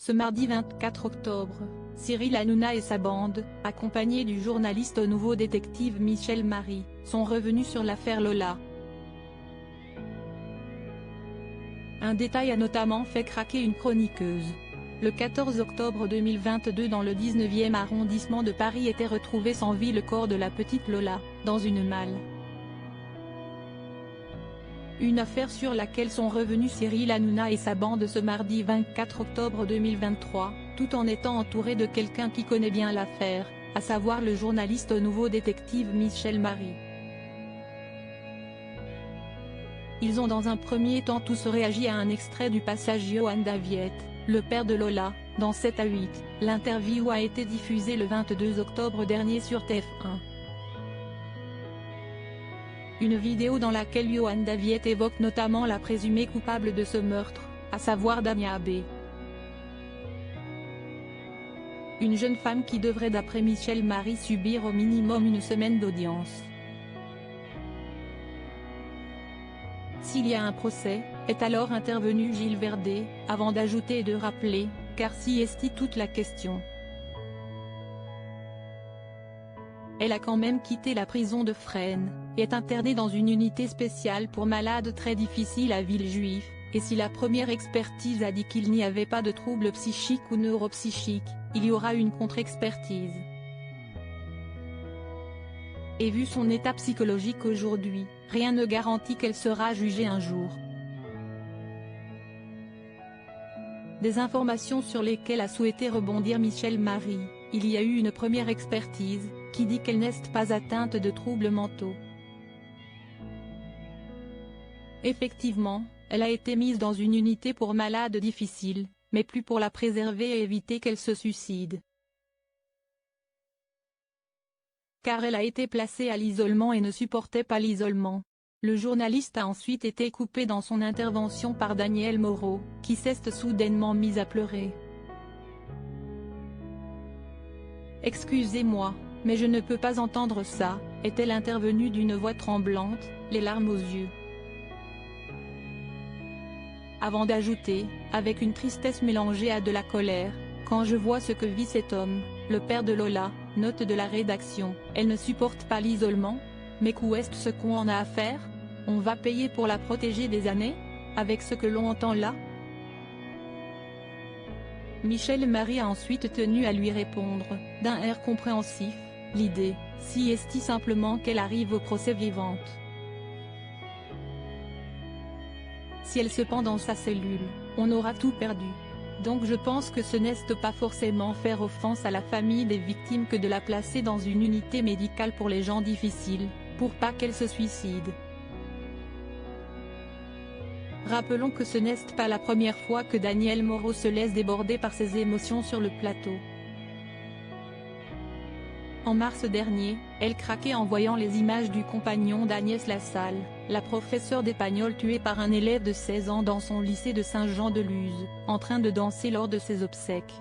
Ce mardi 24 octobre, Cyril Hanouna et sa bande, accompagnés du journaliste au Nouveau Détective Michel Marie, sont revenus sur l'affaire Lola. Un détail a notamment fait craquer une chroniqueuse. Le 14 octobre 2022 dans le 19e arrondissement de Paris était retrouvé sans vie le corps de la petite Lola, dans une malle. Une affaire sur laquelle sont revenus Cyril Hanouna et sa bande ce mardi 24 octobre 2023, tout en étant entouré de quelqu'un qui connaît bien l'affaire, à savoir le journaliste au Nouveau Détective Michel Marie. Ils ont dans un premier temps tous réagi à un extrait du passage Johan Daviet, le père de Lola, dans 7 à 8, l'interview a été diffusée le 22 octobre dernier sur TF1. Une vidéo dans laquelle Johan Daviet évoque notamment la présumée coupable de ce meurtre, à savoir Dania B. Une jeune femme qui devrait d'après Michel Marie subir au minimum une semaine d'audience. S'il y a un procès, est alors intervenu Gilles Verdet, avant d'ajouter et de rappeler, car si est toute la question. Elle a quand même quitté la prison de Fresnes, et est internée dans une unité spéciale pour malades très difficiles à Villejuif, et si la première expertise a dit qu'il n'y avait pas de troubles psychiques ou neuropsychiques, il y aura une contre-expertise. Et vu son état psychologique aujourd'hui, rien ne garantit qu'elle sera jugée un jour. Des informations sur lesquelles a souhaité rebondir Michel Marie: il y a eu une première expertise, qui dit qu'elle n'est pas atteinte de troubles mentaux. Effectivement, elle a été mise dans une unité pour malades difficiles, mais plus pour la préserver et éviter qu'elle se suicide. Car elle a été placée à l'isolement et ne supportait pas l'isolement. Le journaliste a ensuite été coupé dans son intervention par Daniel Moreau, qui s'est soudainement mise à pleurer. « Excusez-moi, mais je ne peux pas entendre ça », est-elle intervenue d'une voix tremblante, les larmes aux yeux. Avant d'ajouter, avec une tristesse mélangée à de la colère: « Quand je vois ce que vit cet homme, le père de Lola, note de la rédaction, elle ne supporte pas l'isolement. Mais qu'où est ce qu'on en a à faire? On va payer pour la protéger des années? Avec ce que l'on entend là ?» Michel Marie a ensuite tenu à lui répondre, d'un air compréhensif: « L'idée, si est simplement qu'elle arrive au procès vivante. Si elle se pend dans sa cellule, on aura tout perdu. Donc je pense que ce n'est pas forcément faire offense à la famille des victimes que de la placer dans une unité médicale pour les gens difficiles, pour pas qu'elle se suicide. » Rappelons que ce n'est pas la première fois que Daniel Moreau se laisse déborder par ses émotions sur le plateau. En mars dernier, elle craquait en voyant les images du compagnon d'Agnès Lassalle, la professeure d'espagnol tuée par un élève de 16 ans dans son lycée de Saint-Jean-de-Luz, en train de danser lors de ses obsèques.